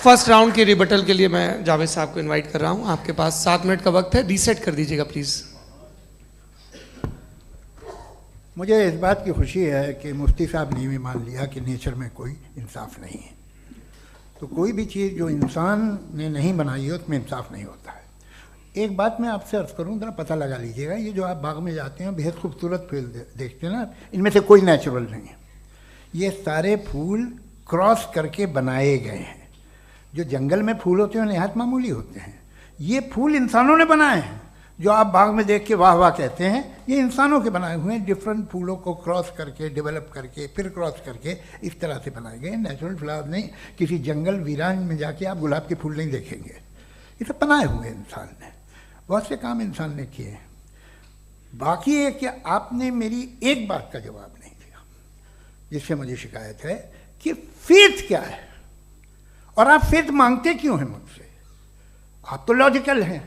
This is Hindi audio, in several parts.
फर्स्ट राउंड के रिबटल के लिए मैं जावेद साहब को इनवाइट कर रहा हूं। आपके पास 7 मिनट का वक्त है, रीसेट कर दीजिएगा प्लीज। मुझे इस बात की खुशी है कि मुफ्ती साहब ने भी मान लिया कि नेचर में कोई इंसाफ नहीं है। तो कोई भी चीज़ जो इंसान ने नहीं बनाई है उसमें इंसाफ नहीं होता है। एक बात मैं आपसे अर्ज़ करूँ, ज़रा पता लगा लीजिएगा, ये जो आप बाग में जाते हैं बेहद खूबसूरत फूल देखते हैं ना, इनमें से कोई नेचुरल नहीं है। ये सारे फूल क्रॉस करके बनाए गए हैं। जो जंगल में फूल होते हैं नहायत मामूली होते हैं, ये फूल इंसानों ने बनाए हैं। जो आप बाग में देख के वाह वाह कहते हैं, ये इंसानों के बनाए हुए हैं। डिफरेंट फूलों को क्रॉस करके, डेवलप करके, फिर क्रॉस करके इस तरह से बनाए गए। नेचुरल फ्लावर नहीं। किसी जंगल वीरान में जाके आप गुलाब के फूल नहीं देखेंगे। ये सब बनाए हुए इंसान ने, बहुत से काम इंसान ने किए हैं। बाकी है कि आपने मेरी एक बात का जवाब नहीं दिया, जिससे मुझे शिकायत है कि फेथ क्या है और आप फेथ मांगते क्यों हैं मुझसे। आप तो लॉजिकल हैं,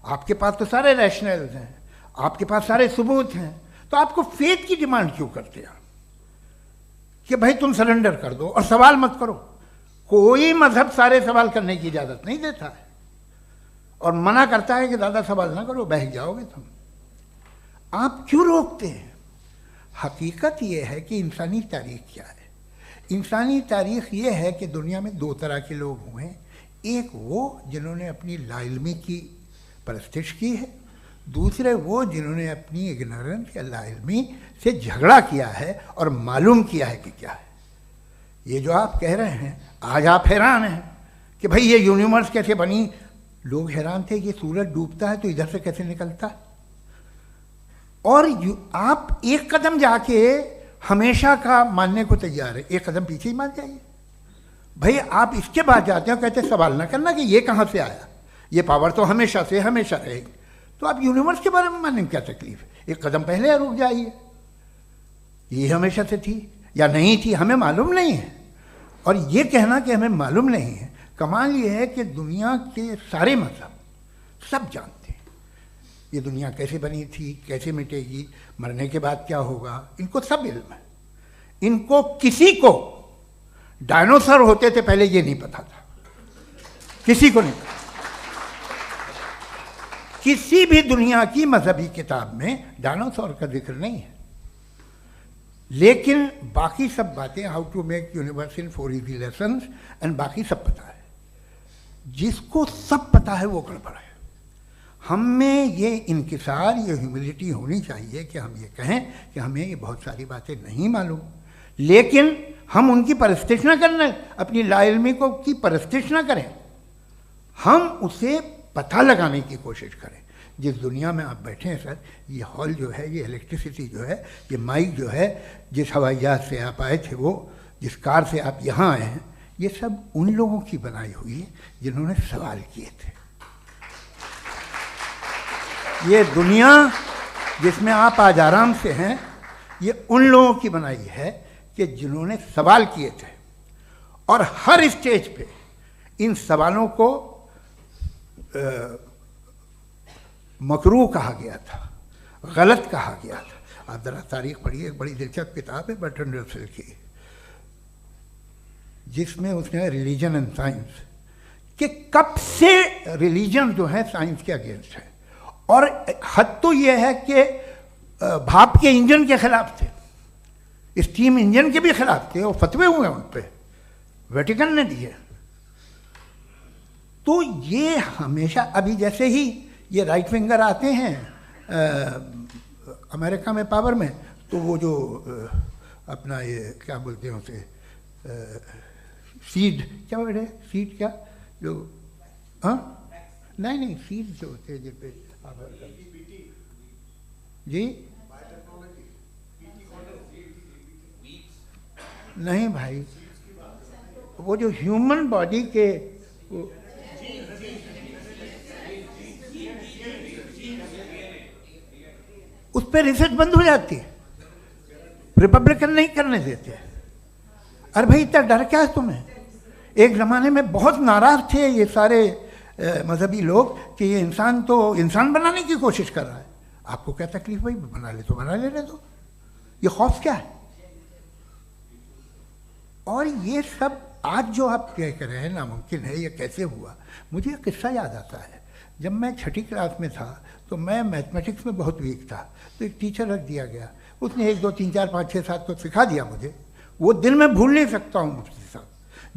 आपके पास तो सारे रैशनल्स हैं, आपके पास सारे सबूत हैं, तो आपको फेथ की डिमांड क्यों करते हैं कि भाई तुम सरेंडर कर दो और सवाल मत करो। कोई मजहब सारे सवाल करने की इजाज़त नहीं देता है और मना करता है कि ज़्यादा सवाल ना करो, बह जाओगे तुम। आप क्यों रोकते हैं? हकीकत यह है कि इंसानी तारीख क्या है। इंसानी तारीख ये है कि दुनिया में 2 तरह के लोग हुए हैं। एक वो जिन्होंने अपनी लाइल्मी की परस्तिश की है, दूसरे वो जिन्होंने अपनी इग्नोरेंस या लाइल्मी से झगड़ा किया है और मालूम किया है कि क्या है। ये जो आप कह रहे हैं, आज आप हैरान हैं कि भाई ये यूनिवर्स कैसे बनी। लोग हैरान थे कि सूरज डूबता है तो इधर से कैसे निकलता है। और आप एक कदम जाके हमेशा का मानने को तैयार है, एक कदम पीछे ही मान जाइए। भाई आप इसके बाद जाते हो, कहते सवाल ना करना कि ये कहाँ से आया, ये पावर तो हमेशा से हमेशा रहेगी। तो आप यूनिवर्स के बारे में मानने में क्या तकलीफ है? एक कदम पहले रुक जाइए। ये हमेशा से थी या नहीं थी हमें मालूम नहीं है। और ये कहना कि हमें मालूम नहीं है, कमाल ये है कि दुनिया के सारे मजहब सब जानते हैं ये दुनिया कैसे बनी थी, कैसे मिटेगी, मरने के बाद क्या होगा, इनको सब इल्म है। इनको किसी को डायनासोर होते थे पहले ये नहीं पता था, किसी को नहीं पता। किसी भी दुनिया की मजहबी किताब में डायनासोर का जिक्र नहीं है। लेकिन बाकी सब बातें, how to make universe in 4 easy lessons and बाकी सब पता है। जिसको सब पता है वो गड़बड़ है। हम में ये इंकिसार, ये ह्यूमिलिटी होनी चाहिए कि हम ये कहें कि हमें ये बहुत सारी बातें नहीं मालूम, लेकिन हम उनकी परस्तिश ना करें, अपनी लाइल्मी को की परस्तिश ना करें, हम उसे पता लगाने की कोशिश करें। जिस दुनिया में आप बैठे हैं सर, ये हॉल जो है, ये इलेक्ट्रिसिटी जो है, ये माइक जो है, जिस हवाई जहाज से आप आए थे, वो जिस कार से आप यहाँ आए हैं, ये सब उन लोगों की बनाई हुई है जिन्होंने सवाल किए थे। ये दुनिया जिसमें आप आज आराम से हैं, ये उन लोगों की बनाई है कि जिन्होंने सवाल किए थे। और हर स्टेज पे इन सवालों को मकरूह कहा गया था, गलत कहा गया था। आप ज़रा तारीख पढ़िए, एक बड़ी दिलचस्प किताब है बर्ट्रैंड रसेल की, जिसमें उसने रिलीजन एंड साइंस कि कब से रिलीजन जो है साइंस के अगेंस्ट है। और हद तो ये है कि भाप के इंजन के खिलाफ थे, स्टीम इंजन के भी खिलाफ थे, और फतवे हुए उन पर, वेटिकन ने दिए। तो ये हमेशा, अभी जैसे ही ये राइट विंगर आते हैं अमेरिका में पावर में, तो वो जो अपना ये क्या बोलते हैं उसे, सीड क्या बेटे, सीड क्या जो, हाँ नहीं सीड जो होते हैं जिन पे जी नहीं भाई, वो जो ह्यूमन बॉडी के उस पर रिसर्च बंद हो जाती है, रिपब्लिकन नहीं करने देते। अरे भाई इतना डर क्या है तुम्हें? एक ज़माने में बहुत नाराज़ थे ये सारे मजहबी लोग कि ये इंसान तो इंसान बनाने की कोशिश कर रहा है। आपको क्या तकलीफ भाई, बना ले तो बना लेने दो, ये खौफ क्या है? और ये सब आज जो आप कह रहे हैं नामुमकिन है, ये कैसे हुआ? मुझे एक किस्सा याद आता है। जब मैं छठी क्लास में था तो मैं मैथमेटिक्स में बहुत वीक था, तो एक टीचर रख दिया गया, उसने 1 2 3 4 5 6 7 को सिखा दिया मुझे। वो दिन मैं भूल नहीं सकता हूँ मुफ्ती साहब,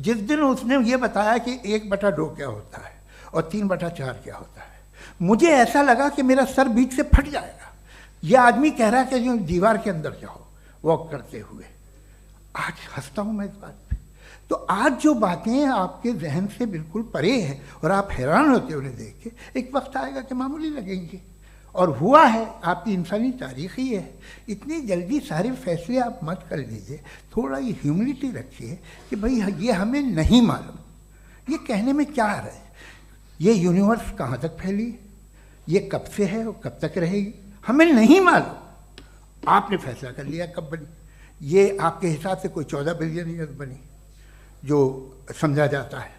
जिस दिन उसने ये बताया कि 1/2 क्या होता है और 3/4 क्या होता है, मुझे ऐसा लगा कि मेरा सर बीच से फट जाएगा। ये आदमी कह रहा है कि जो दीवार के अंदर जाओ वॉक करते हुए। आज हंसता हूँ मैं इस बात पे। तो आज जो बातें आपके जहन से बिल्कुल परे हैं और आप हैरान होते हो उन्हें देख के, एक वक्त आएगा कि मामूली लगेंगे। और हुआ है, आपकी इंसानी तारीख ही है। इतनी जल्दी सारे फैसले आप मत कर लीजिए, थोड़ा ये ह्यूमिलिटी रखिए कि भाई ये हमें नहीं मालूम। ये कहने में क्या आ रहा है? ये यूनिवर्स कहाँ तक फैली, ये कब से है और कब तक रहेगी, हमें नहीं मालूम। आपने फैसला कर लिया कब बनी। ये आपके हिसाब से कोई 14 बिलियन ईयर बनी जो समझा जाता है।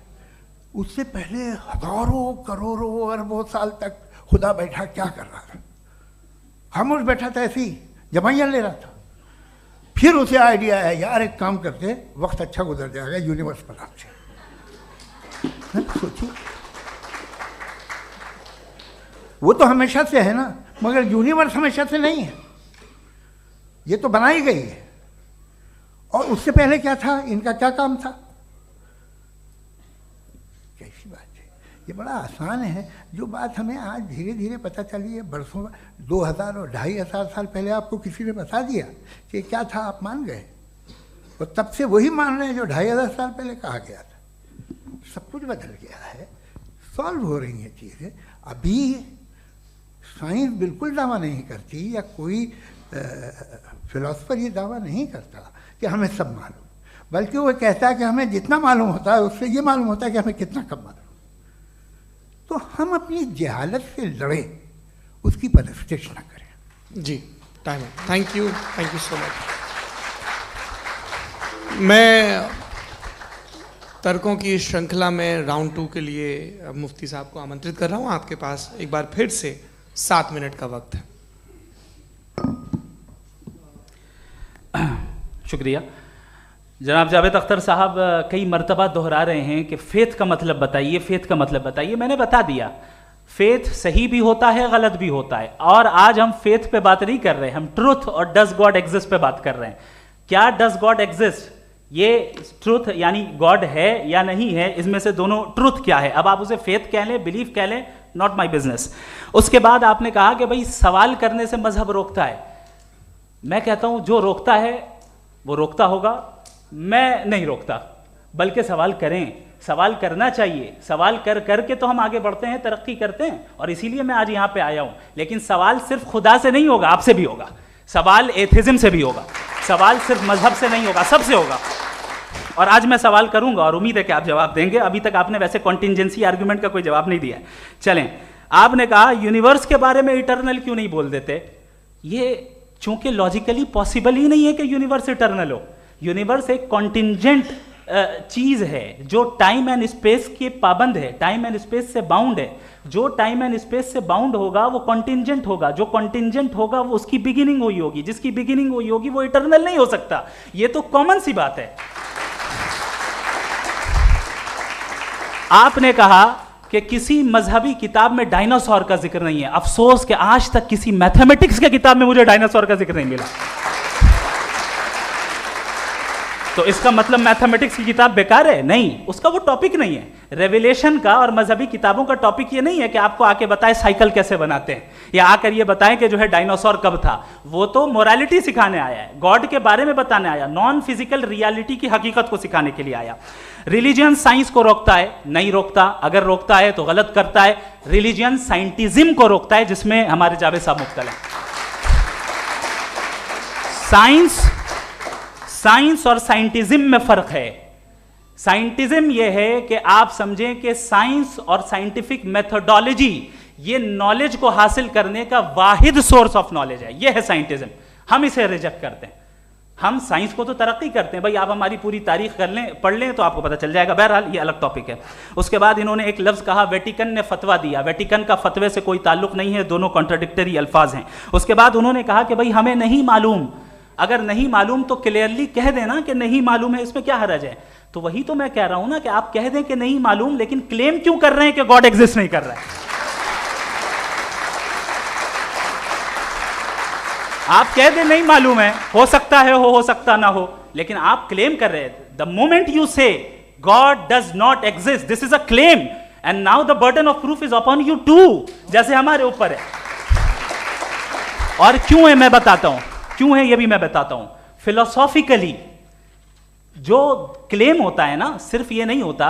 उससे पहले हजारों करोड़ों अरबों साल तक खुदा बैठा क्या कर रहा था? खामोश बैठा था, ऐसी जमाइयाँ ले रहा था। फिर उसे आइडिया है, यार एक काम करते, वक्त अच्छा गुजर जाएगा, यूनिवर्स पर आपसे सोचिए। वो तो हमेशा से है ना, मगर यूनिवर्स हमेशा से नहीं है, ये तो बनाई गई है। और उससे पहले क्या था, इनका क्या काम था? कैसी बात है, ये बड़ा आसान है। जो बात हमें आज धीरे धीरे पता चली है, बरसों 2000 और 2500 साल पहले आपको किसी ने बता दिया कि क्या था, आप मान गए, और तब से वही मान रहे हैं जो 2500 साल पहले कहा गया था। सब कुछ बदल गया है, सॉल्व हो रही हैं चीज़ें। अभी साइंस बिल्कुल दावा नहीं करती, या कोई फिलोसफर ये दावा नहीं करता कि हमें सब मालूम, बल्कि वो कहता है कि हमें जितना मालूम होता है उससे ये मालूम होता है कि हमें कितना कम मालूम। तो हम अपनी जहालत से लड़े, उसकी परस्तिश न करें। जी, टाइम है। Thank you so much. मैं तर्कों की श्रृंखला में राउंड 2 के लिए मुफ्ती साहब को आमंत्रित कर रहा हूँ। आपके पास एक बार फिर से 7 मिनट का वक्त है। शुक्रिया। जनाब जावेद अख्तर साहब कई मर्तबा दोहरा रहे हैं कि फेथ का मतलब बताइए, फेथ का मतलब बताइए। मैंने बता दिया, फेथ सही भी होता है, गलत भी होता है। और आज हम फेथ पे बात नहीं कर रहे, हम ट्रुथ और डज गॉड एग्जिस्ट पे बात कर रहे हैं। क्या डज गॉड एग्जिस्ट, ये ट्रुथ यानी गॉड है या नहीं है, इसमें से दोनों ट्रुथ क्या है। अब आप उसे फेथ कह लें, बिलीफ कह लें, नॉट माई बिजनेस। उसके बाद आपने कहा कि भाई सवाल करने से मजहब रोकता है। मैं कहता हूं जो रोकता है वो रोकता होगा, मैं नहीं रोकता, बल्कि सवाल करें, सवाल करना चाहिए। सवाल कर करके तो हम आगे बढ़ते हैं, तरक्की करते हैं, और इसीलिए मैं आज यहां पे आया हूं। लेकिन सवाल सिर्फ खुदा से नहीं होगा, आपसे भी होगा। सवाल एथिज्म से भी होगा, सवाल सिर्फ मजहब से नहीं होगा, सबसे होगा। और आज मैं सवाल करूंगा और उम्मीद है कि आप जवाब देंगे। अभी तक आपने वैसे कॉन्टिंजेंसी आर्गुमेंट का कोई जवाब नहीं दिया। चलें, आपने कहा यूनिवर्स के बारे में इटर्नल क्यों नहीं बोल देते। ये चूंकि लॉजिकली पॉसिबल ही नहीं है कि यूनिवर्स इटर्नल हो। यूनिवर्स एक कॉन्टिंजेंट चीज है जो टाइम एंड स्पेस के पाबंद है, टाइम एंड स्पेस से बाउंड है। जो टाइम एंड स्पेस से बाउंड होगा वो कॉन्टिंजेंट होगा, जो कॉन्टिंजेंट होगा वो उसकी बिगिनिंग हुई होगी, जिसकी बिगिनिंग हुई होगी वो इटर्नल नहीं हो सकता। ये तो कॉमन सी बात है। आपने कहा कि किसी मजहबी किताब में डायनासोर का जिक्र नहीं है। अफसोस कि आज तक किसी मैथमेटिक्स की किताब में मुझे डायनासोर का जिक्र नहीं मिला। तो इसका मतलब मैथमेटिक्स की किताब बेकार है? नहीं, उसका वो टॉपिक नहीं है। रेवलेशन का और मजहबी किताबों का टॉपिक ये नहीं है कि आपको आके बताए साइकिल कैसे बनाते हैं, या आकर ये बताएं कि जो है डायनासोर कब था। वो तो मोरालिटी सिखाने आया है, गॉड के बारे में बताने आया, नॉन फिजिकल रियलिटी की हकीकत को सिखाने के लिए आया। रिलीजियन साइंस को रोकता है? नहीं रोकता। अगर रोकता है तो गलत करता है। रिलीजियन साइंटिज्म को रोकता है, जिसमें हमारे जावेद साहब मुब्तला हैं। साइंस और साइंटिज्म में फर्क है। साइंटिज्म यह है कि आप समझें कि साइंस और साइंटिफिक मेथोडोलॉजी ये नॉलेज को हासिल करने का वाहिद सोर्स ऑफ नॉलेज है। यह है साइंटिज्म। हम इसे रिजेक्ट करते हैं। हम साइंस को तो तरक्की करते हैं, भाई आप हमारी पूरी तारीख कर लें, पढ़ लें तो आपको पता चल जाएगा। बहरहाल ये अलग टॉपिक है। उसके बाद इन्होंने एक लफ्ज़ कहा, वेटिकन ने फतवा दिया। वेटिकन का फतवे से कोई ताल्लुक नहीं है, दोनों कॉन्ट्राडिक्टरी अल्फाज हैं। उसके बाद उन्होंने कहा कि भाई हमें नहीं मालूम। अगर नहीं मालूम तो क्लियरली कह देना कि नहीं मालूम है, इसमें क्या हरज है। तो वही तो मैं कह रहा हूं ना कि आप कह दें कि नहीं मालूम, लेकिन क्लेम क्यों कर रहे हैं कि गॉड एग्जिस्ट नहीं कर रहा है? आप कह दें नहीं मालूम है, हो सकता है हो सकता ना हो, लेकिन आप क्लेम कर रहे हैं। The moment you say God does not exist, this is a claim, and now the burden of proof is upon you too, जैसे हमारे ऊपर है। और क्यों है मैं बताता हूं, क्यों है ये भी मैं बताता हूं। फिलोसॉफिकली जो क्लेम होता है ना, सिर्फ ये नहीं होता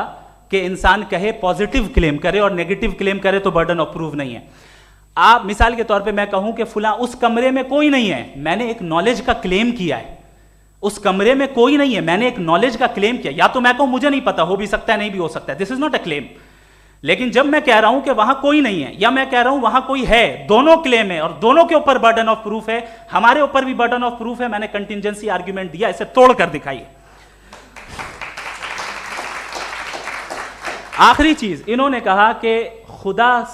कि इंसान कहे पॉजिटिव क्लेम करे और नेगेटिव क्लेम करे तो बर्डन ऑफ प्रूफ नहीं है। आप मिसाल के तौर पे मैं कहूं कि फुला उस कमरे में कोई नहीं है, मैंने एक नॉलेज का क्लेम किया है। उस कमरे में कोई नहीं है, मैंने एक नॉलेज का क्लेम किया। या तो मैं कहूं मुझे नहीं पता, हो भी सकता है नहीं भी हो सकता है, this is not a claim. लेकिन जब मैं कह रहा हूं कि वहां कोई नहीं है, या मैं कह रहा हूं वहां कोई है, दोनों क्लेम है और दोनों के ऊपर बर्डन ऑफ प्रूफ है। हमारे ऊपर भी बर्डन ऑफ प्रूफ है, मैंने कंटिजेंसी आर्ग्यूमेंट दिया, इसे तोड़कर दिखाइए। आखिरी चीज, इन्होंने कहा कि खुदा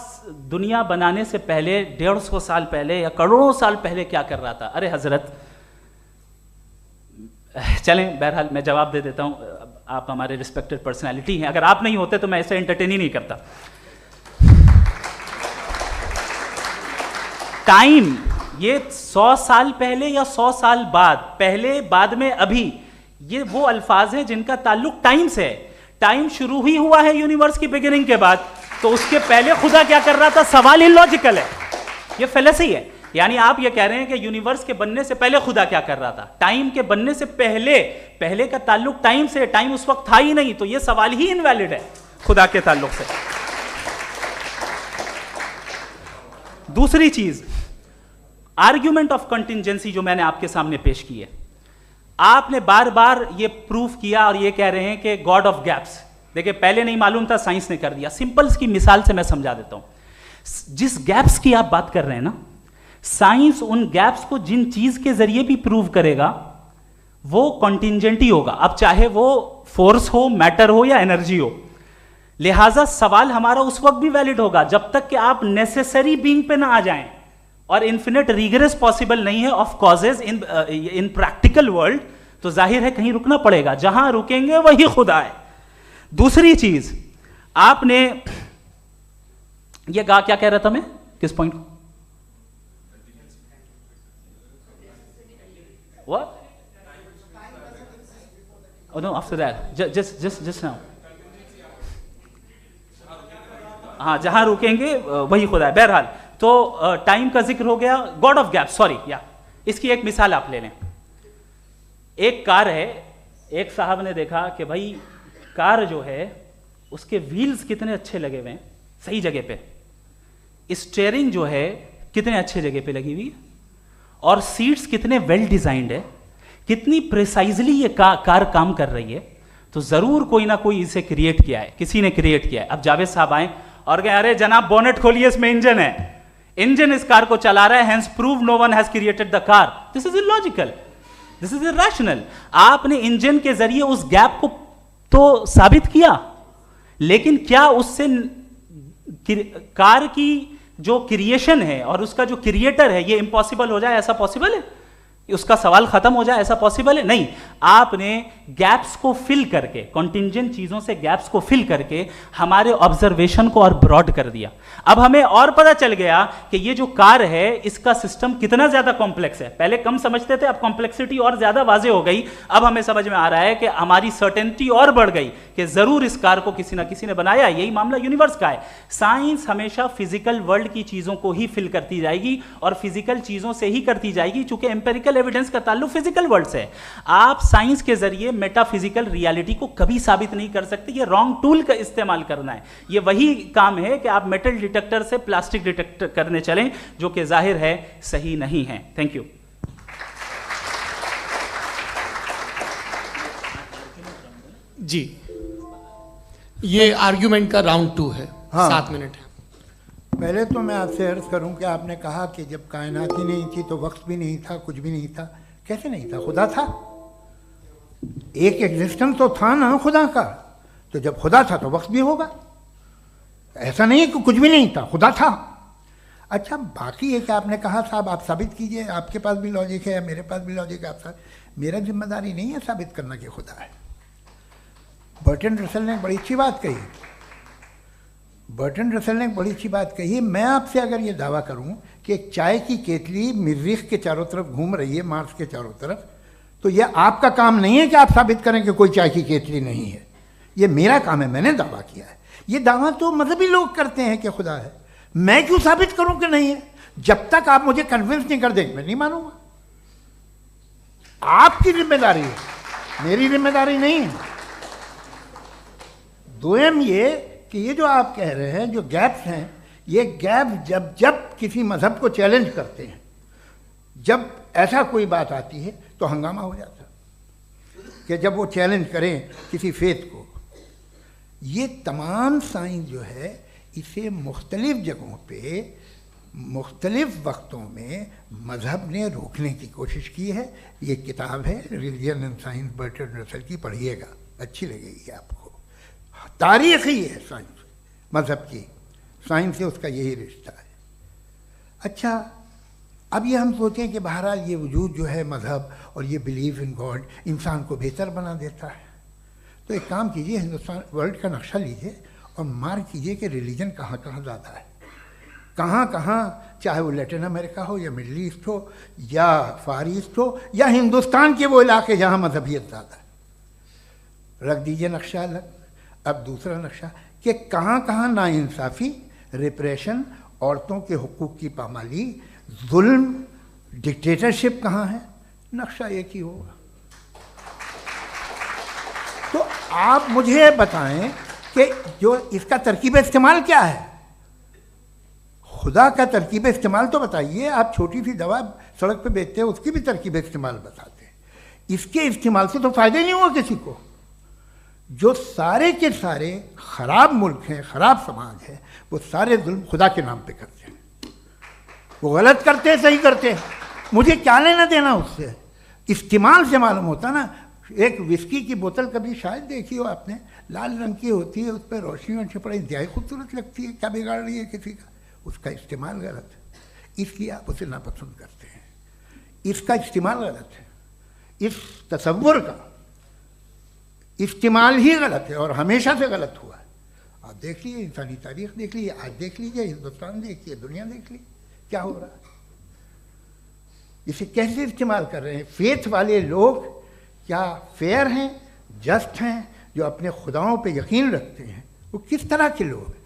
दुनिया बनाने से पहले 150 साल पहले या करोड़ों साल पहले क्या कर रहा था। अरे हजरत, चलें बहरहाल मैं जवाब दे देता हूं, आप हमारे रिस्पेक्टेड पर्सनालिटी हैं, अगर आप नहीं होते तो मैं इसे एंटरटेन ही नहीं करता। टाइम, ये 100 साल पहले या 100 साल बाद, पहले बाद में अभी, ये वो अल्फाज हैं जिनका ताल्लुक टाइम से है। टाइम शुरू ही हुआ है यूनिवर्स की बिगिनिंग के बाद, तो उसके पहले खुदा क्या कर रहा था? सवाल इलॉजिकल है, ये फेलेसी है। यानी आप ये कह रहे हैं कि यूनिवर्स के बनने से पहले खुदा क्या कर रहा था? टाइम के बनने से पहले, पहले का ताल्लुक टाइम से, टाइम उस वक्त था ही नहीं, तो ये सवाल ही इनवैलिड है खुदा के ताल्लुक से। दूसरी चीज, आर्ग्यूमेंट ऑफ कंटिजेंसी जो मैंने आपके सामने पेश की है, आपने बार बार ये प्रूफ किया और ये कह रहे हैं कि गॉड ऑफ गैप्स। देखिए, पहले नहीं मालूम था, साइंस ने कर दिया। सिंपल्स की मिसाल से मैं समझा देता हूं। जिस गैप्स की आप बात कर रहे हैं ना, साइंस उन गैप्स को जिन चीज के जरिए भी प्रूव करेगा वो कॉन्टिंजेंट ही होगा, अब चाहे वो फोर्स हो, मैटर हो या एनर्जी हो। लिहाजा सवाल हमारा उस वक्त भी वैलिड होगा जब तक कि आप नेसेसरी बीइंग पे ना आ जाएं, और इन्फिनिट रिग्रेस पॉसिबल नहीं है of causes in practical world, तो जाहिर है कहीं रुकना पड़ेगा, जहां रुकेंगे वही खुदा है। दूसरी चीज, आपने ये कहा, क्या कह रहा था मैं, किस पॉइंट को? What? Oh no, after that, just now. हाँ, जहां रुकेंगे वही खुदा है। बहरहाल, तो टाइम का जिक्र हो गया, गॉड ऑफ गैप, सॉरी, या इसकी एक मिसाल आप ले लें। एक कार है, एक साहब ने देखा कि भाई कार जो है उसके व्हील्स कितने अच्छे लगे हुए हैं सही जगह पे, स्टीयरिंग जो है कितने अच्छे जगह पे लगी हुई है, और सीट्स कितने वेल डिजाइंड है, कितनी प्रिसाइजली ये कार काम कर रही है, तो जरूर कोई ना कोई इसे क्रिएट किया है, किसी ने क्रिएट किया है। अब जावेद साहब आए और कहे, अरे जनाब बोनेट खोलिए, इसमें इंजन है, इंजन इस कार को चला रहा है, hence prove no one has created the car. This is illogical, this is irrational. आपने इंजन के जरिए उस गैप को तो साबित किया, लेकिन क्या उससे कार की जो क्रिएशन है और उसका जो क्रिएटर है ये इम्पॉसिबल हो जाए? ऐसा पॉसिबल है? उसका सवाल खत्म हो जाए, ऐसा पॉसिबल है? नहीं। आपने गैप्स को फिल करके, कॉन्टिंजेंट चीजों से गैप्स को फिल करके हमारे ऑब्जर्वेशन को और ब्रॉड कर दिया। अब हमें और पता चल गया कि ये जो कार है इसका सिस्टम कितना ज्यादा कॉम्प्लेक्स है। पहले कम समझते थे, अब कॉम्प्लेक्सिटी और ज्यादा वाजे हो गई। अब हमें समझ में आ रहा है कि हमारी सर्टेनिटी और बढ़ गई कि जरूर इस कार को किसी ना किसी ने बनाया। यही मामला यूनिवर्स का है। साइंस हमेशा फिजिकल वर्ल्ड की चीजों को ही फिल करती जाएगी और फिजिकल चीजों से ही करती जाएगी, चूंकि एम्पेरिकल एविडेंस का ताल्लुक फिजिकल वर्ल्ड से है। आप साइंस के जरिए मेटाफिजिकल रियलिटी को कभी साबित नहीं कर सकते। ये रॉन्ग टूल का इस्तेमाल करना है। ये वही काम है कि आप मेटल डिटेक्टर से प्लास्टिक डिटेक्टर करने चलें, जो कि जाहिर है सही नहीं है। Thank you. जी, ये आर्ग्यूमेंट का राउंड 2 है। हाँ। 7 मिनट है। पहले तो मैं आपसे अर्ज करूं कि आपने कहा कि जब कायनात ही नहीं थी तो वक्त भी नहीं था, कुछ भी नहीं था। कैसे नहीं था? खुदा था, एक एग्जिस्टेंस तो था ना खुदा का। तो जब खुदा था तो वक्त भी होगा। ऐसा नहीं है कि कुछ भी नहीं था, खुदा था। अच्छा, बाकी ये कि आपने कहा साहब आप साबित कीजिए, आपके पास भी लॉजिक है, मेरे पास भी लॉजिक है। आप मेरा जिम्मेदारी नहीं है साबित करना कि खुदा है। बर्टन रसल ने बड़ी अच्छी बात कही, बर्टन रसल ने बड़ी अच्छी बात कही। मैं आपसे अगर ये दावा करूं कि एक चाय की केतली मरीख के चारों तरफ घूम रही है, मार्स के चारों तरफ, तो यह आपका काम नहीं है कि आप साबित करें कि कोई चाय की केतली नहीं है। ये मेरा काम है, मैंने दावा किया है। ये दावा तो मजहबी लोग करते हैं कि खुदा है, मैं क्यों साबित करूं कि नहीं है? जब तक आप मुझे कन्विंस नहीं कर देंगे मैं नहीं मानूंगा। आपकी जिम्मेदारी है, मेरी जिम्मेदारी नहीं है। दोयम ये कि ये जो आप कह रहे हैं, जो गैप्स हैं, ये गैप जब जब किसी मजहब को चैलेंज करते हैं, जब ऐसा कोई बात आती है तो हंगामा हो जाता है कि जब वो चैलेंज करें किसी फेथ को। ये तमाम साइंस जो है इसे मुख्तलिफ जगहों पे मुख्तलिफ वक्तों में मज़हब ने रोकने की कोशिश की है। ये किताब है religion and science, Burton Russell की, पढ़िएगा, अच्छी लगेगी आपको। तारीख़ ही है साइंस, मज़हब की साइंस से उसका यही रिश्ता है। अच्छा, अब ये हम सोचें कि बहरहाल ये वजूद जो है मज़हब और ये बिलीव इन गॉड इंसान को बेहतर बना देता है, तो एक काम कीजिए, हिंदुस्तान वर्ल्ड का नक्शा लीजिए और मार्क कीजिए कि रिलीजन कहाँ कहाँ ज़्यादा है, कहाँ कहाँ, चाहे वो लैटिन अमेरिका हो या मिडल ईस्ट हो या फार ईस्ट हो या हिंदुस्तान के वो इलाके जहाँ मजहबियत ज़्यादा है। रख दीजिए नक्शा अलग। अब दूसरा नक्शा कि कहाँ कहाँ नाइंसाफ़ी, रिप्रेशन, औरतों के हुकूक की पामाली, जुल्म, डिक्टेटरशिप कहाँ है, नक्शा एक ही होगा। तो आप मुझे बताएं कि जो इसका तरकीब इस्तेमाल क्या है, खुदा का तरकीब इस्तेमाल तो बताइए। आप छोटी सी दवा सड़क पे बेचते हैं, उसकी भी तरकीब इस्तेमाल बताते हैं। इसके इस्तेमाल से तो फ़ायदा नहीं हुआ किसी को। जो सारे के सारे ख़राब मुल्क हैं, ख़राब समाज है, वो सारे जुल्म खुदा के नाम पे करते हैं। वो गलत करते हैं, सही करते हैं, मुझे क्या लेना देना उससे। इस्तेमाल से मालूम होता ना। एक विस्की की बोतल कभी शायद देखी हो आपने, लाल रंग की होती है, उस पर रोशनी और छपड़ा इंतहाई खूबसूरत लगती है, क्या बिगाड़ रही है किसी का? उसका इस्तेमाल गलत है, इसलिए आप उसे नापसंद करते हैं। इसका इस्तेमाल गलत है, इस तसव्वुर का इस्तेमाल ही गलत है और हमेशा से गलत हुआ है। आप देख लीजिए, इंसानी तारीख देख लीजिए, आज देख लीजिए, हिंदुस्तान देखिए, दुनिया देख लीजिए, क्या हो रहा है। इसे कैसे इस्तेमाल कर रहे हैं फेथ वाले लोग? क्या फेयर हैं, जस्ट हैं, जो अपने खुदाओं पे यकीन रखते हैं? वो किस तरह के लोग हैं?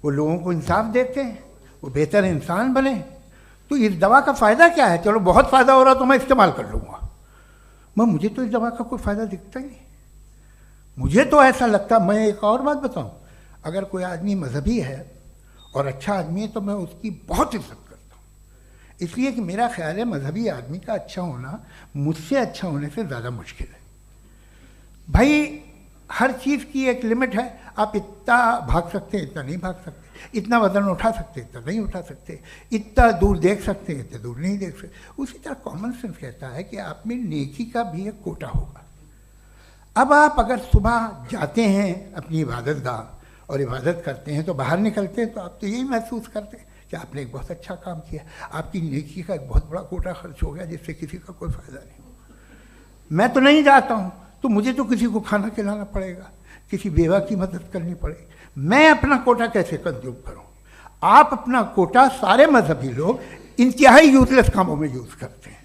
वो लोगों को इंसाफ देते हैं, वो बेहतर इंसान बने। तो इस दवा का फ़ायदा क्या है? चलो बहुत फ़ायदा हो रहा तो मैं इस्तेमाल कर लूँगा, मुझे तो इस दवा का कोई फ़ायदा दिखता ही नहीं। मुझे तो ऐसा लगता, मैं एक और बात बताऊँ, अगर कोई आदमी मजहबी है और अच्छा आदमी है तो मैं उसकी बहुत इज्जत करता हूँ, इसलिए कि मेरा ख्याल है मजहबी आदमी का अच्छा होना मुझसे अच्छा होने से ज़्यादा मुश्किल है। भाई हर चीज़ की एक लिमिट है। आप इतना भाग सकते हैं, इतना नहीं भाग सकते, इतना वज़न उठा सकते, इतना नहीं उठा सकते, इतना दूर देख सकते हैं, इतना दूर नहीं देख सकते। उसी तरह कॉमन सेंस कहता है कि आप में नेकी का भी एक कोटा होगा। अब आप अगर सुबह जाते हैं अपनी इबादत गाह और इबादत करते हैं, तो बाहर निकलते हैं तो आप तो यही महसूस करते हैं कि आपने एक बहुत अच्छा काम किया, आपकी नेकी का एक बहुत बड़ा कोटा खर्च हो गया जिससे किसी का कोई फ़ायदा नहीं। मैं तो नहीं जाता हूँ तो मुझे तो किसी को खाना खिलाना पड़ेगा, किसी बेवा की मदद करनी पड़ेगी। मैं अपना कोटा कैसे कंज्यूम करूँ? आप अपना कोटा, सारे मजहबी लोग इंतहाई यूजलेस कामों में यूज़ करते हैं।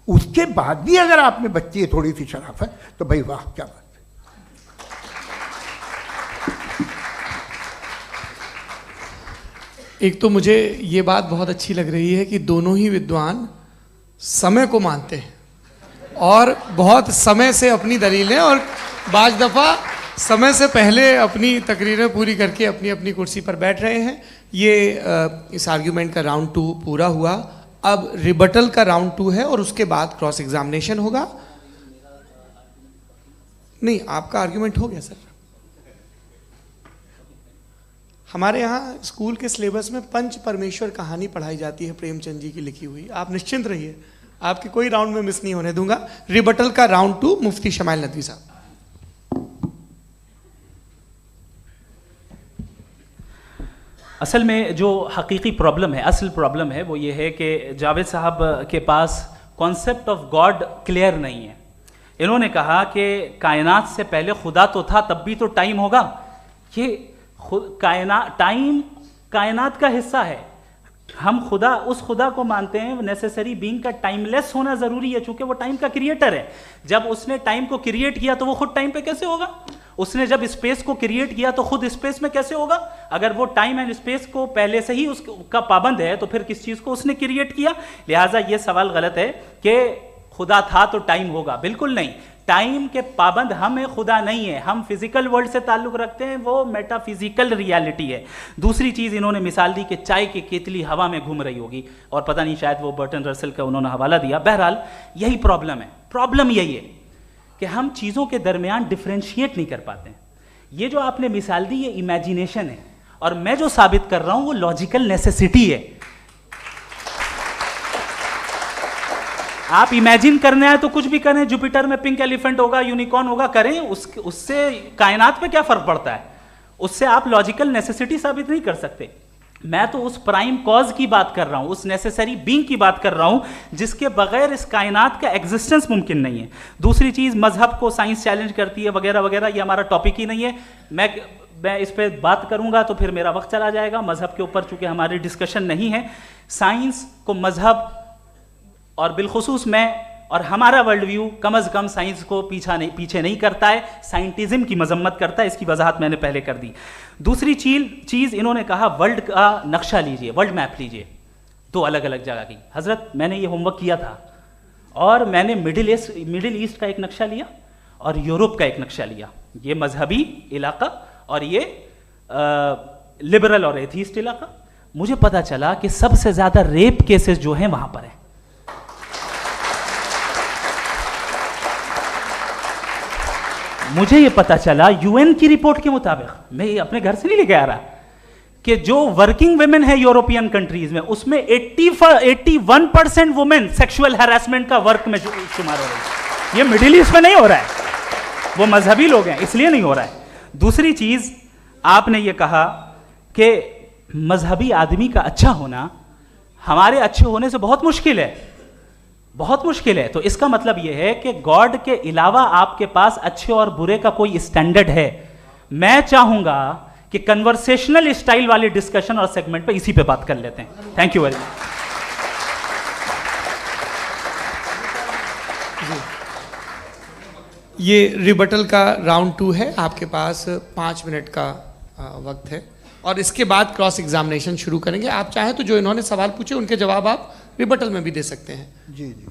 उसके बाद भी अगर आप में बच्ची है थोड़ी सी शराफत, तो भाई वाह, क्या बात है। एक तो मुझे ये बात बहुत अच्छी लग रही है कि दोनों ही विद्वान समय को मानते हैं और बहुत समय से अपनी दलीलें और बाज़ दफ़ा समय से पहले अपनी तकरीरें पूरी करके अपनी अपनी कुर्सी पर बैठ रहे हैं। ये इस आर्ग्यूमेंट का राउंड 2 पूरा हुआ। अब रिबटल का राउंड 2 है और उसके बाद क्रॉस एग्जामिनेशन होगा। नहीं, आपका आर्ग्यूमेंट हो गया सर। हमारे यहाँ स्कूल के सिलेबस में पंच परमेश्वर कहानी पढ़ाई जाती है, प्रेमचंद जी की लिखी हुई। आप निश्चिंत रहिए, आपके कोई राउंड में मिस नहीं होने दूंगा। रिबटल का राउंड 2, मुफ्ती शमाइल नदवी साहब। असल में जो हकीकी प्रॉब्लम है, असल प्रॉब्लम है, वो ये है कि जावेद साहब के पास कॉन्सेप्ट ऑफ गॉड क्लियर नहीं है। इन्होंने कहा कि कायनात से पहले खुदा तो था, तब भी तो टाइम होगा। ये टाइम कायनात का हिस्सा है। हम खुदा, उस खुदा को मानते हैं, नेसेसरी बीइंग का टाइमलेस होना जरूरी है, चूंकि वो टाइम का क्रिएटर है। जब उसने टाइम को क्रिएट किया तो वो खुद टाइम पे कैसे होगा? उसने जब स्पेस को क्रिएट किया तो खुद स्पेस में कैसे होगा? अगर वो टाइम एंड स्पेस को पहले से ही उसका पाबंद है तो फिर किस चीज को उसने क्रिएट किया? लिहाजा ये सवाल गलत है कि खुदा था तो टाइम होगा। बिल्कुल नहीं, टाइम के पाबंद हम है, खुदा नहीं है। हम फिजिकल वर्ल्ड से ताल्लुक रखते हैं, वो मेटाफिजिकल रियलिटी है। दूसरी चीज इन्होंने मिसाल दी कि चाय की केतली हवा में घूम रही होगी, और पता नहीं शायद वो बर्टन रसल का उन्होंने हवाला दिया। बहरहाल यही प्रॉब्लम है। प्रॉब्लम यही है कि हम चीजों के दरमियान डिफरेंशिएट नहीं कर पाते। ये जो आपने मिसाल दी ये इमेजिनेशन है, और मैं जो साबित कर रहा हूं वो लॉजिकल नेसेसिटी है। आप इमेजिन करने आए तो कुछ भी करें, जुपिटर में पिंक एलिफेंट होगा, यूनिकॉर्न होगा, करें, उससे कायनात पे क्या फर्क पड़ता है? उससे आप लॉजिकल नेसेसिटी साबित नहीं कर सकते। मैं तो उस प्राइम कॉज की बात कर रहा हूं, उस नेसेसरी बीइंग की बात कर रहा हूं जिसके बगैर इस कायनात का एग्जिस्टेंस मुमकिन नहीं है। दूसरी चीज, मजहब को साइंस चैलेंज करती है वगैरह वगैरह, ये हमारा टॉपिक ही नहीं है। मैं इस पर बात करूंगा तो फिर मेरा वक्त चला जाएगा। मजहब के ऊपर चूंकि हमारी डिस्कशन नहीं है, साइंस को मजहब और बिलखुसूस मैं और हमारा वर्ल्ड व्यू कम अज कम साइंस को पीछे नहीं करता है, साइंटिज्म की मजम्मत करता है। इसकी वजाहत मैंने पहले कर दी। दूसरी चीज इन्होंने कहा वर्ल्ड का नक्शा लीजिए, वर्ल्ड मैप लीजिए, दो अलग अलग जगह की। हजरत मैंने ये होमवर्क किया था, और मैंने मिडिल ईस्ट का एक नक्शा लिया और यूरोप का एक नक्शा लिया। ये मजहबी इलाका और ये लिबरल और एथीस्ट इलाका। मुझे पता चला कि सबसे ज्यादा रेप केसेस जो हैं वहां पर है। मुझे ये पता चला यूएन की रिपोर्ट के मुताबिक, मैं ये अपने घर से नहीं लेके आ रहा, कि जो वर्किंग वुमेन है यूरोपियन कंट्रीज में, उसमें 81% वुमेन सेक्सुअल हैरेसमेंट का वर्क में शुमार हो रही है। ये मिडिल ईस्ट में नहीं हो रहा है, वो मजहबी लोग हैं इसलिए नहीं हो रहा है। दूसरी चीज आपने ये कहा कि मजहबी आदमी का अच्छा होना हमारे अच्छे होने से बहुत मुश्किल है, बहुत मुश्किल है। तो इसका मतलब यह है कि गॉड के अलावा आपके पास अच्छे और बुरे का कोई स्टैंडर्ड है। मैं चाहूंगा कि कन्वर्सेशनल स्टाइल वाली डिस्कशन और सेगमेंट पे इसी पे बात कर लेते हैं। Thank you very much. ये रिबटल का राउंड 2 है। आपके पास 5 मिनट का वक्त है, और इसके बाद क्रॉस एग्जामिनेशन शुरू करेंगे। आप चाहें तो जो इन्होंने सवाल पूछे उनके जवाब आप रिबटल में भी दे सकते हैं। जी जी,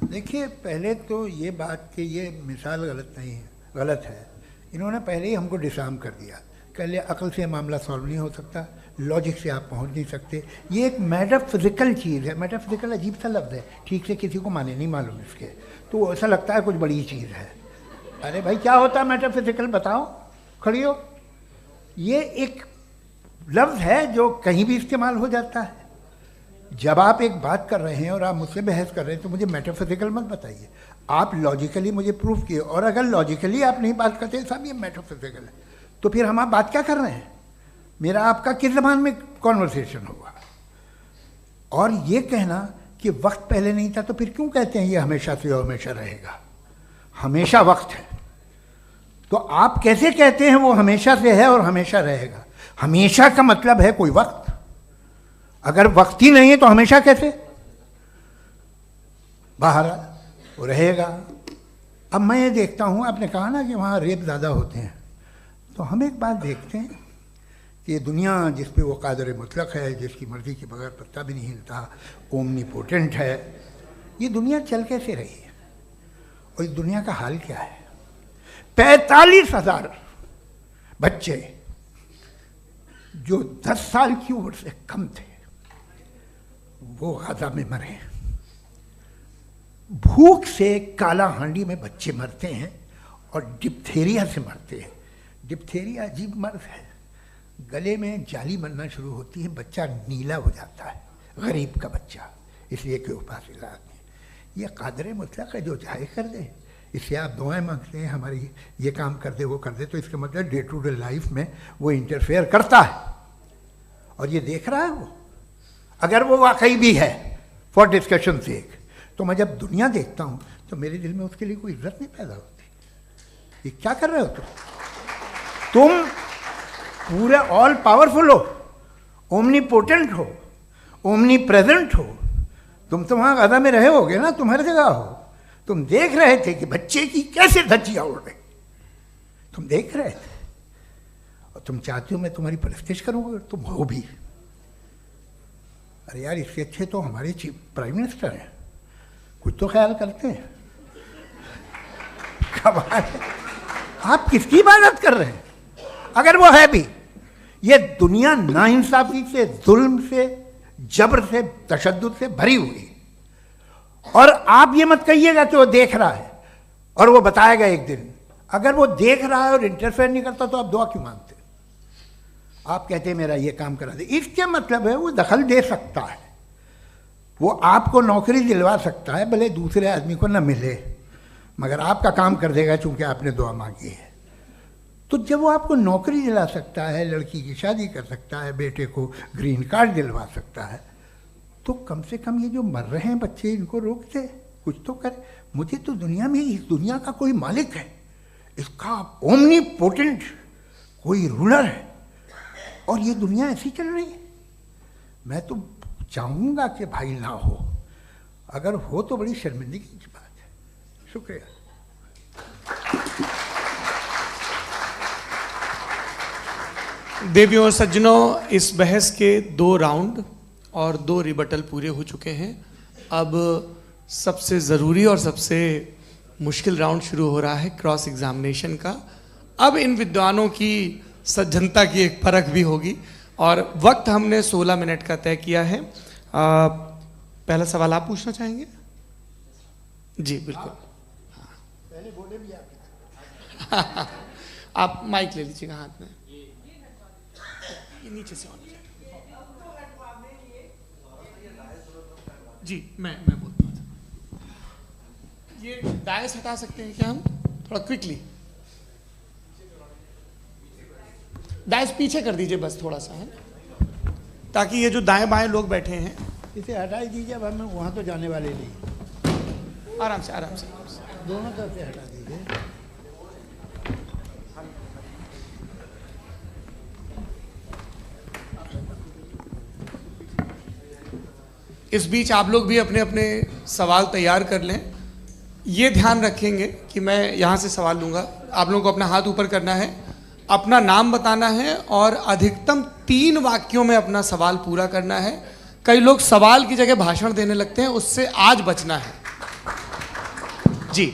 देखिए पहले तो ये बात कि ये मिसाल गलत नहीं है, गलत है। इन्होंने पहले ही हमको डिसार्म कर दिया। कह लिया अकल से मामला सॉल्व नहीं हो सकता, लॉजिक से आप पहुंच नहीं सकते। ये एक मेटाफिजिकल चीज़ है। मेटाफिजिकल अजीब सा लफ्ज़ है, ठीक से किसी को माने नहीं मालूम इसके, तो ऐसा लगता है कुछ बड़ी चीज़ है। अरे भाई क्या होता है मेटाफिजिकल, बताओ, खड़ी हो। ये एक लफ्ज़ है जो कहीं भी इस्तेमाल हो जाता है। जब आप एक बात कर रहे हैं और आप मुझसे बहस कर रहे हैं तो मुझे मेटाफिजिकल मत बताइए, आप लॉजिकली मुझे प्रूफ किए। और अगर लॉजिकली आप नहीं बात करते साहब ये मेटाफिजिकल है, तो फिर हम आप बात क्या कर रहे हैं? मेरा आपका किस ज़बान में कॉन्वर्सेशन होगा? और ये कहना कि वक्त पहले नहीं था, तो फिर क्यों कहते हैं ये हमेशा से और हमेशा रहेगा? हमेशा वक्त है, तो आप कैसे कहते हैं वो हमेशा से है और हमेशा रहेगा? हमेशा का मतलब है कोई वक्त, अगर वक्त ही नहीं है तो हमेशा कैसे? बाहर वो रहेगा। अब मैं ये देखता हूँ, आपने कहा ना कि वहाँ रेप ज़्यादा होते हैं, तो हम एक बात देखते हैं कि ये दुनिया जिस पे वो कादर मुतलक है, जिसकी मर्ज़ी के बगैर पत्ता भी नहीं हिलता, ओमनीपोटेंट है, ये दुनिया चल कैसे रही है? और इस दुनिया का हाल क्या है? 45,000 बच्चे जो 10 साल की उम्र से कम थे वो गाजा में मरे। भूख से काला हांडी में बच्चे मरते हैं और डिप्थेरिया से मरते हैं। डिप्थेरिया अजीब मर्ज है, गले में जाली बनना शुरू होती है, बच्चा नीला हो जाता है, गरीब का बच्चा, इसलिए कि उपास इलाज नहीं। ये कादर मुतलक है जो चाहे कर दे। इससे आप दुआएं मांगते हैं हमारी ये काम कर दे वो कर दे, तो इसका मतलब डे टू डे लाइफ में वो इंटरफेयर करता है और ये देख रहा है वो। अगर वो वाकई भी है फॉर डिस्कशन सेक, तो मैं जब दुनिया देखता हूँ तो मेरे दिल में उसके लिए कोई इज्जत नहीं पैदा होती। ये क्या कर रहे हो तुम पूरे ऑल पावरफुल हो, ओमनीपोटेंट हो, ओमनी प्रेजेंट हो। तुम तो वहाँ गाजा में रहे होगे ना, तुम हर जगह हो। तुम देख रहे थे कि बच्चे की कैसे धज्जियाँ उड़ रही, तुम देख रहे थे, और तुम चाहते हो मैं तुम्हारी परस्तिश करूँगा, तुम हो भी। अरे यार, इससे अच्छे तो हमारे चीफ प्राइम मिनिस्टर हैं, कुछ तो ख्याल करते हैं। कमाल है, आप किसकी इबादत कर रहे हैं? अगर वो है भी, ये दुनिया नाइंसाफी से, जुल्म से, जबर से, तशद्दुद से भरी हुई है। और आप ये मत कहिएगा कि वो देख रहा है और वो बताएगा एक दिन। अगर वो देख रहा है और इंटरफेयर नहीं करता तो आप दुआ क्यों मांगते? आप कहते हैं मेरा ये काम करा दे, इसके मतलब है वो दखल दे सकता है, वो आपको नौकरी दिलवा सकता है, भले दूसरे आदमी को न मिले, मगर आपका काम कर देगा चूंकि आपने दुआ मांगी है। तो जब वो आपको नौकरी दिला सकता है, लड़की की शादी कर सकता है, बेटे को ग्रीन कार्ड दिलवा सकता है, तो कम से कम ये जो मर रहे हैं बच्चे, इनको रोक दे, कुछ तो करे। मुझे तो दुनिया में, इस दुनिया का कोई मालिक है, इसका ओमनीपोटेंट कोई रूलर है, और ये दुनिया ऐसी चल रही है। मैं तो चाहूँगा कि भाई ना हो, अगर हो तो बड़ी शर्मिंदगी की बात है। शुक्रिया। देवियों और सज्जनों, इस बहस के 2 राउंड और 2 रिबटल पूरे हो चुके हैं। अब सबसे ज़रूरी और सबसे मुश्किल राउंड शुरू हो रहा है, क्रॉस एग्जामिनेशन का। अब इन विद्वानों की सज्जनता की एक परख भी होगी, और वक्त हमने 16 मिनट का तय किया है। पहला सवाल आप पूछना चाहेंगे? जी बिल्कुल। पहले बोले भी आप माइक ले लीजिएगा हाथ में, ये नीचे से होना चाहिए। जी मैं बोलता हूँ, ये डायस हटा सकते हैं क्या हम थोड़ा क्विकली? डायस पीछे कर दीजिए बस थोड़ा सा, है, ताकि ये जो दाएं बाएं लोग बैठे हैं, इसे हटा ही दीजिए। अब हम वहाँ तो जाने वाले नहीं, आराम से आराम से दोनों तरफ से हटा दीजिए। इस बीच आप लोग भी अपने अपने सवाल तैयार कर लें। ये ध्यान रखेंगे कि मैं यहाँ से सवाल लूँगा, आप लोगों को अपना हाथ ऊपर करना है, अपना नाम बताना है और अधिकतम 3 वाक्यों में अपना सवाल पूरा करना है। कई लोग सवाल की जगह भाषण देने लगते हैं, उससे आज बचना है। जी।